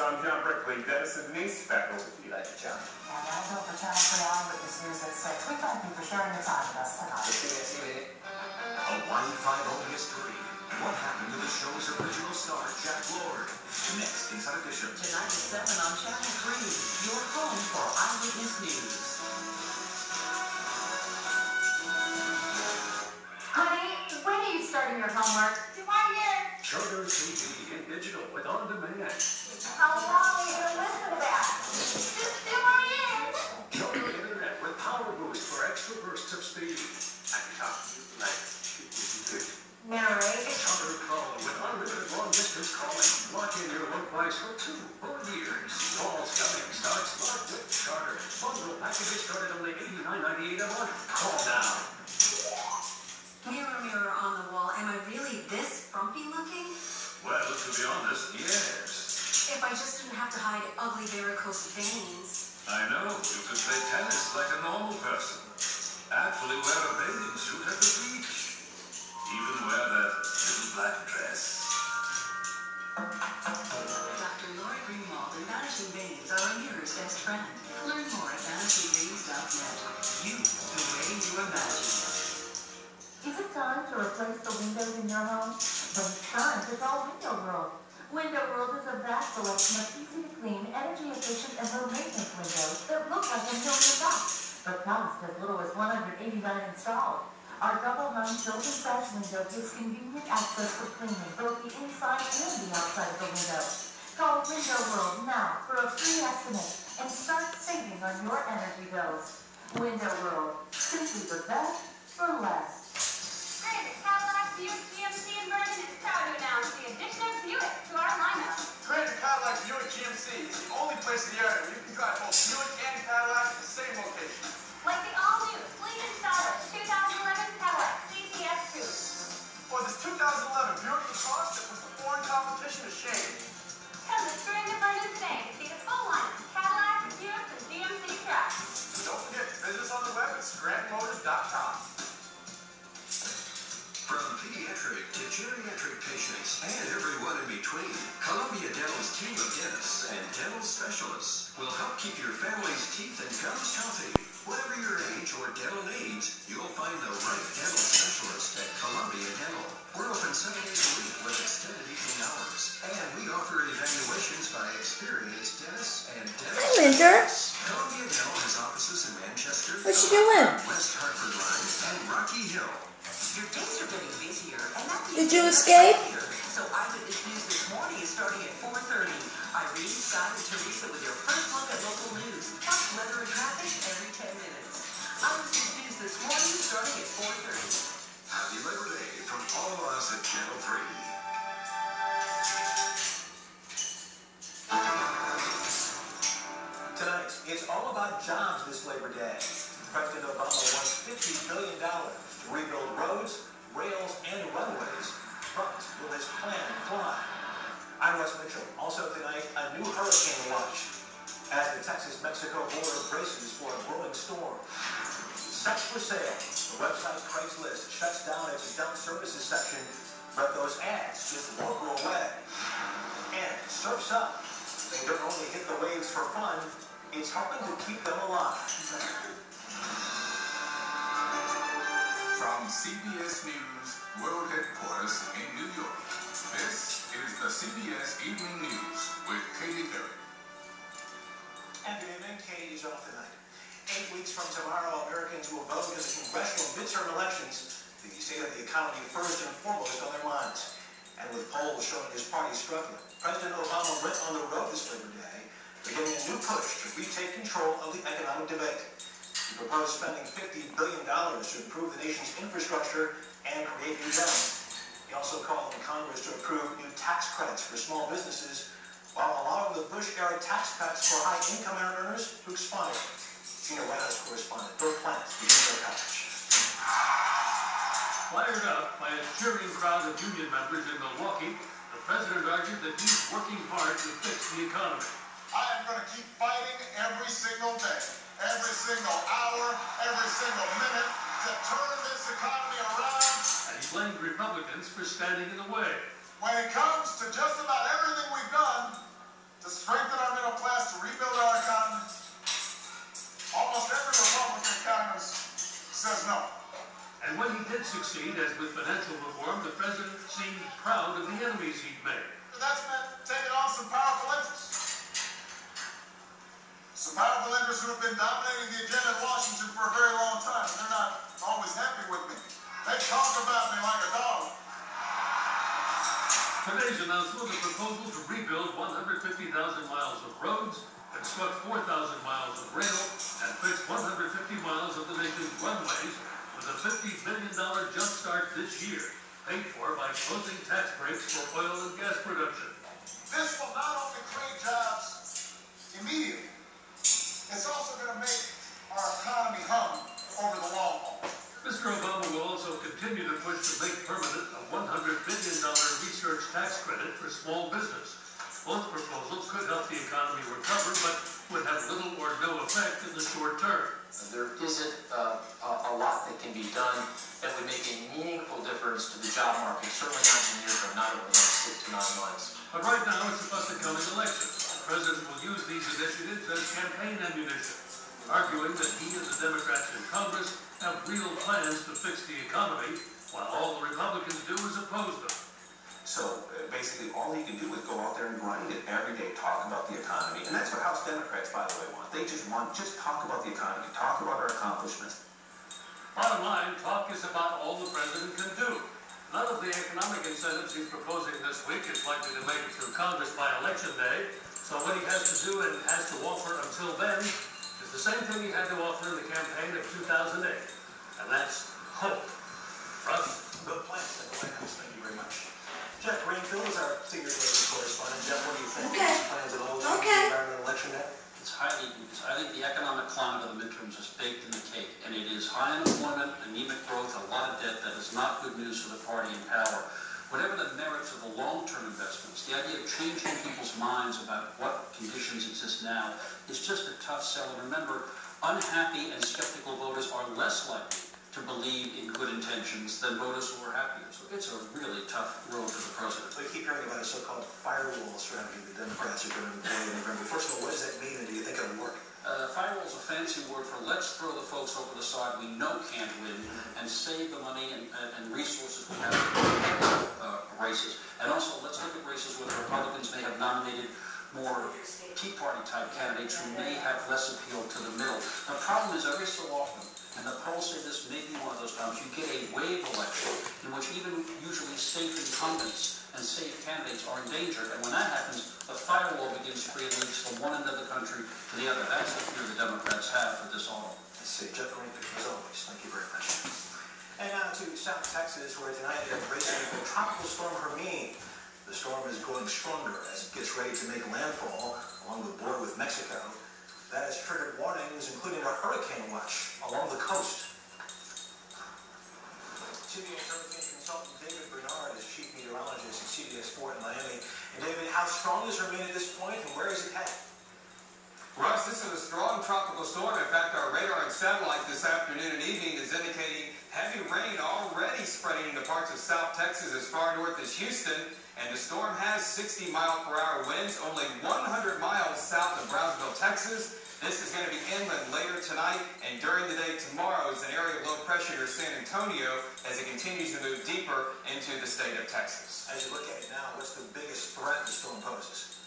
I'm John Brickley, Dennis and Niece faculty. Thank you, John. And that's all for Channel 3 Eyewitness News at 6. We thank you for sharing your time with us tonight. A wide-eyed history. What happened to the show's original star, Jack Lord? Next, Inside Edition. Tonight at 7 on Channel 3, your home for Eyewitness News. Honey, when are you starting your homework? Charter TV in digital with on-demand. How long are you going to listen to that? Just do my end. Charter Internet with Power Boost for extra bursts of speed. Narrate. Charter Call with unlimited long-distance calling. Lock in your low price for 2 whole years. Calls coming. Start smart with Charter. Bundle packages start at only $89.98 a month. Call now. Mirror, mirror on the wall, am I really this frumpy looking? Well, to be honest, yes. If I just didn't have to hide ugly varicose veins. I know. You could play tennis like a normal person. Actually wear a bathing suit at the beach. Even wear that little black dress. Dr. Lori Greenwald and Vanishing Veins are a mirror's best friend. Learn more at vanishingveins.net. You, the way you imagine. Is it time to replace the windows in your home? Then it's time to call Window World. Window World is a vast selection of easy-to-clean, energy-efficient, and low-maintenance windows that look like $1 million, but cost as little as $189 installed. Our double-hung, built-in-size window gives convenient access for cleaning both the inside and the outside of the window. Call Window World now for a free estimate and start saving on your energy bills. Window World, simply the best for less. Buick GMC and Birdie is proud to announce the addition of Buick to our lineup. Greater Cadillac Buick GMC is the only place in the area where you can drive both Buick and Cadillac at the same location. Like the all-new, sleek and stylish 2011 Cadillac CTS Coupe. Or this 2011 Buick LaCrosse that puts the foreign competition to shame. Come to Spring to Vernon today to see the full line of Cadillacs, Buicks, and GMC trucks. Don't forget to visit us on the web at scrantonmotors.com. From pediatric to geriatric patients and everyone in between, Columbia Dental's team of dentists and dental specialists will help keep your family's teeth and gums healthy. Whatever your age or dental needs, you'll find the right dental specialist at Columbia Dental. We're open 7 days a week with extended evening hours, and we offer evaluations by experienced dentists and dental specialists. Columbia Dental has offices in Manchester, What you doing? West Hartford Line, and Rocky Hill. Your days are getting busier, and that Did you escape? So Eyewitness News this morning is starting at 4:30. Irene, Scott, and Teresa with your first look at local news, plus weather and traffic every 10 minutes. Eyewitness News this morning starting at 4:30. Happy Labor Day from all of us at Channel 3. Tonight, it's all about jobs this Labor Day. President Obama wants $50 billion to rebuild roads, rails, and runways. But will his plan fly? I'm Russ Mitchell. Also tonight, a new hurricane watch as the Texas-Mexico border braces for a growing storm. Sex for sale. The website Craigslist shuts down its adult services section, but those ads just won't go away. And Surf's Up. They don't only hit the waves for fun, it's helping to keep them alive. From CBS News World Headquarters in New York, this is the CBS Evening News with Katie Perry. And good evening, Katie's off tonight. 8 weeks from tomorrow, Americans will vote in the congressional midterm elections. The state of the economy first and foremost on their minds. And with polls showing his party struggling, President Obama went on the road this Labor Day, beginning a new push to retake control of the economic debate. He proposed spending $50 billion to improve the nation's infrastructure and create new jobs. He also called on Congress to approve new tax credits for small businesses, while allowing the Bush-era tax cuts for high-income earners to expire. Senior White House correspondent Bill Plant begins their coverage. Fired up by a cheering crowd of union members in Milwaukee, the president argued that he's working hard to fix the economy. I am going to keep fighting every single day, every single hour, every single minute to turn this economy around. And he blamed Republicans for standing in the way. When it comes to just about everything we've done to strengthen succeed, as with financial reform, the president seemed proud of the enemies he'd made. That's meant taking on some powerful interests. Some powerful interests who have been dominating the agenda in Washington for a very long time. They're not always happy with me. They talk about me like a dog. Today's announcement, a proposal to rebuild 150,000 miles of roads, construct 4,000 miles of rail, and fix 150 miles of the nation's runways with a $50 billion jumpstart this year, paid for by closing tax breaks for oil and gas production. This will not only create jobs immediately, it's also going to make our economy hum over the long haul. Mr. Obama will also continue to push to make permanent a $100 billion research tax credit for small business. Both proposals could help the economy recover, but would have little or no effect in the short term. There isn't a lot that can be done that would make a meaningful difference to the job market, certainly not in the near term, not over the next 6 to 9 months. But right now, it's about the coming election. The president will use these initiatives as campaign ammunition, arguing that he and the Democrats in Congress have real plans to fix the economy, while all the Republicans do is oppose them. So basically, all he can do is go out there and grind it every day, talk about the economy. And that's what House Democrats, by the way, want. They just talk about the economy, talk about our accomplishments. Bottom line, talk is about all the president can do. None of the economic incentives he's proposing this week is likely to make it through Congress by Election Day. So what he has to do and has to offer until then is the same thing he had to offer in the campaign of 2008. And that's hope. Russ? Good plan at the White House. Thank you very much. Jeff Greenfield is our senior political correspondent. Jeff, what do you think? Okay. Plans at all to the environmental election day? It's highly, I think the economic climate of the midterms is baked in the cake, and it is high unemployment, anemic growth, a lot of debt. That is not good news for the party in power. Whatever the merits of the long-term investments, the idea of changing people's minds about what conditions exist now is just a tough sell. And remember, unhappy and skeptical voters are less likely to believe in good intentions than voters who are happier. So it's a really tough road for the president. We keep hearing about a so-called firewall strategy the Democrats are going to employ in November. First of all, what does that mean, and do you think it'll work? Firewall is a fancy word for let's throw the folks over the side we know can't win and save the money and resources we have to races. And also, let's look at races where the Republicans may have nominated more Tea Party type candidates who may have less appeal to the middle. The problem is every so often, and the polls say this may be one of those times, you get a wave election in which even usually safe incumbents and safe candidates are in danger. And when that happens, the firewall begins to create leaks from one end of the country to the other. That's the fear the Democrats have for this autumn. Let's see. Jeff Greenfield, as always. Thank you very much. And now to South Texas, where tonight they're bracing for Tropical Storm Hermine. The storm is growing stronger as it gets ready to make landfall along the border with Mexico. That has triggered warnings, including a hurricane watch along the coast. CBS hurricane consultant David Bernard is chief meteorologist at CBS 4 in Miami. And David, how strong is Hermine at this point, and where is it headed? Russ, this is a strong tropical storm. In fact, our radar and satellite this afternoon and evening is indicating heavy rain already spreading into parts of South Texas as far north as Houston. And the storm has 60-mile-per-hour winds, only 100 miles south of Brownsville, Texas. This is going to be inland later tonight, and during the day tomorrow is an area of low pressure near San Antonio as it continues to move deeper into the state of Texas. As you look at it now, what's the biggest threat the storm poses?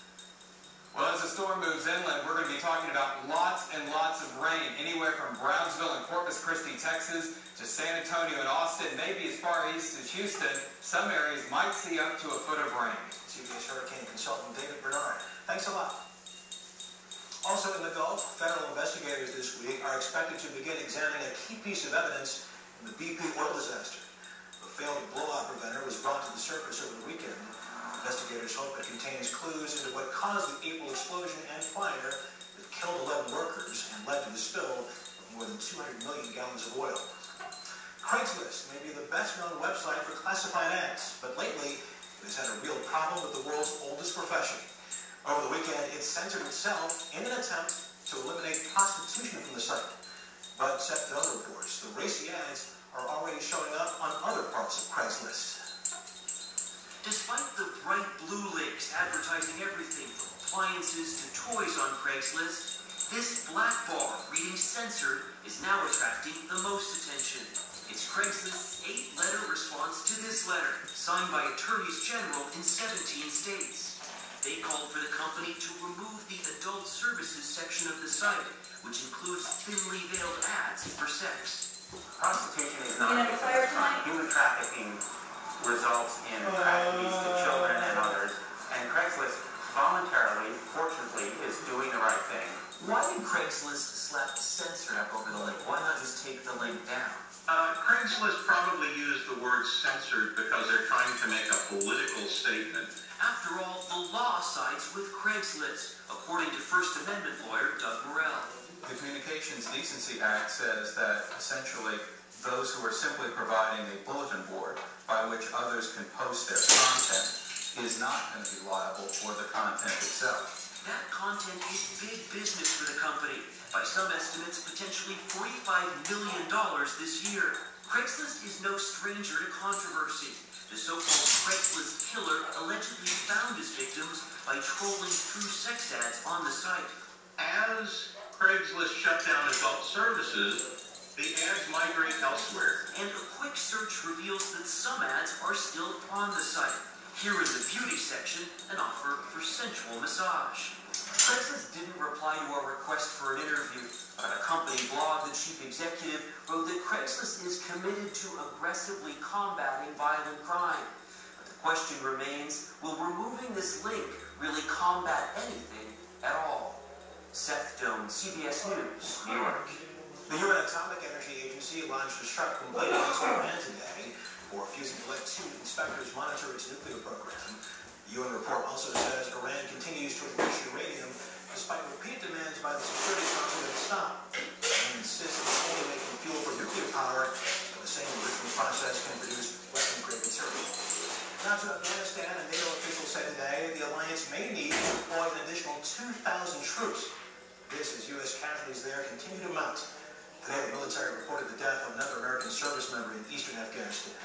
Well, as the storm moves inland, we're going to be talking about lots and lots of rain, anywhere from Brownsville and Corpus Christi, Texas, to San Antonio and Austin, maybe as far east as Houston. Some areas might see up to a foot of rain. CBS hurricane consultant David Bernard. Thanks a lot. Also in the Gulf, federal investigators this week are expected to begin examining a key piece of evidence in the BP oil disaster. The failed blowout preventer was brought to the surface over the weekend. Investigators hope it contains clues into what caused the April explosion and fire that killed 11 workers and led to the spill of more than 200 million gallons of oil. Craigslist may be the best-known website for classified ads, but lately it has had a real problem with the world's oldest profession. Over the weekend, it censored itself in an attempt to eliminate prostitution from the site. But, set to other reports, the racy ads are already showing up on other parts of Craigslist. Despite the bright blue links advertising everything from appliances to toys on Craigslist, this black bar reading censored is now attracting the most attention. It's Craigslist's 8-letter response to this letter, signed by attorneys general in 17 states. They called for the company to remove the adult services section of the site, which includes thinly veiled ads for sex. Prostitution is not human trafficking results in tragedies to children and others, and Craigslist voluntarily, fortunately, is doing the right thing. Why did Craigslist slap censor up over the link? Why not just take the link down? Craigslist probably used the word censored because they're trying to make a political statement. After all, the law sides with Craigslist, according to First Amendment lawyer Doug Morrell. The Communications Decency Act says that essentially those who are simply providing a bulletin board by which others can post their content is not going to be liable for the content itself. That content is big business for the company. By some estimates, potentially $45 million this year. Craigslist is no stranger to controversy. The so-called Craigslist killer allegedly found his victims by trolling through sex ads on the site. As Craigslist shut down adult services, the ads migrate elsewhere. And a quick search reveals that some ads are still on the site. Here in the beauty section, an offer for sensual massage. Craigslist didn't reply to our request for an interview, but a company blog, the chief executive, wrote that Craigslist is committed to aggressively combating violent crime. But the question remains, will removing this link really combat anything at all? Seth Doan, CBS News, New York. The UN Atomic Energy Agency launched a sharp complaint against Iran today for refusing to let 2 inspectors monitor its nuclear program. The UN report also says Iran continues to enrich uranium despite repeated demands by the Security Council that it stop. Iran insists it is only making fuel for nuclear power, but the same enrichment process can produce weapon-grade material. Now to Afghanistan, and NATO officials say today the alliance may need to deploy an additional 2,000 troops. This as U.S. casualties there continue to mount. Today, the military reported the death of another American service member in eastern Afghanistan.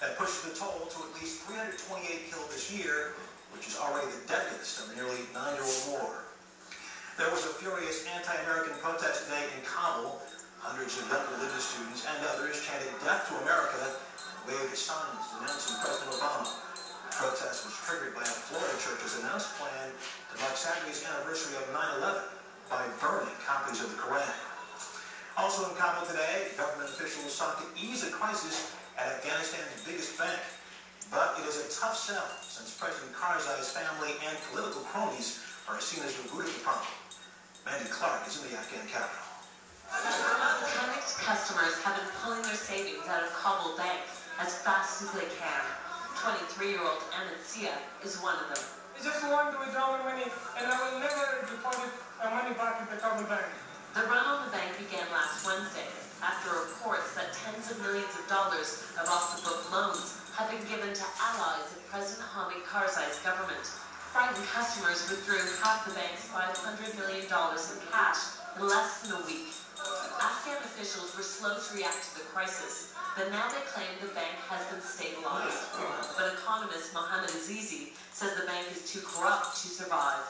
That pushes the toll to at least 328 killed this year, which is already the deadliest of a nearly 9-year-old war. There was a furious anti-American protest today in Kabul. Hundreds of young religious students and others chanted "Death to America" and waved signs denouncing President Obama. The protest was triggered by a Florida church's announced plan to mark Saturday's anniversary of 9/11 by burning copies of the Quran. Also in Kabul today, government officials sought to ease a crisis at Afghanistan's biggest bank. But it is a tough sell since President Karzai's family and political cronies are seen as the root of the problem. Mandy Clark is in the Afghan capital. Panicked customers have been pulling their savings out of Kabul Bank as fast as they can. 23-year-old Amit Sia is one of them. I just want to withdraw my money and I will never deposit money back at the Kabul Bank. The run on the bank began last Wednesday after reports that tens of millions of dollars of off-the-book loans have been given to allies of President Hamid Karzai's government. Frightened customers withdrew half the bank's $500 million in cash in less than a week. Afghan officials were slow to react to the crisis, but now they claim the bank has been stabilized. But economist Mohammed Azizi says the bank is too corrupt to survive.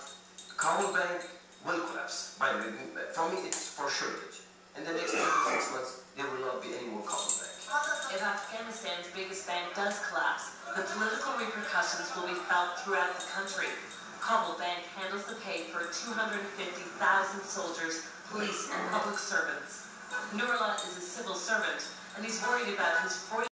Kabul Bank will collapse. For me, it's for sure. In the next 3 to 6 months, there will not be any more Kabul Bank. If Afghanistan's biggest bank does collapse, the political repercussions will be felt throughout the country. Kabul Bank handles the pay for 250,000 soldiers, police, and public servants. Nurullah is a civil servant, and he's worried about his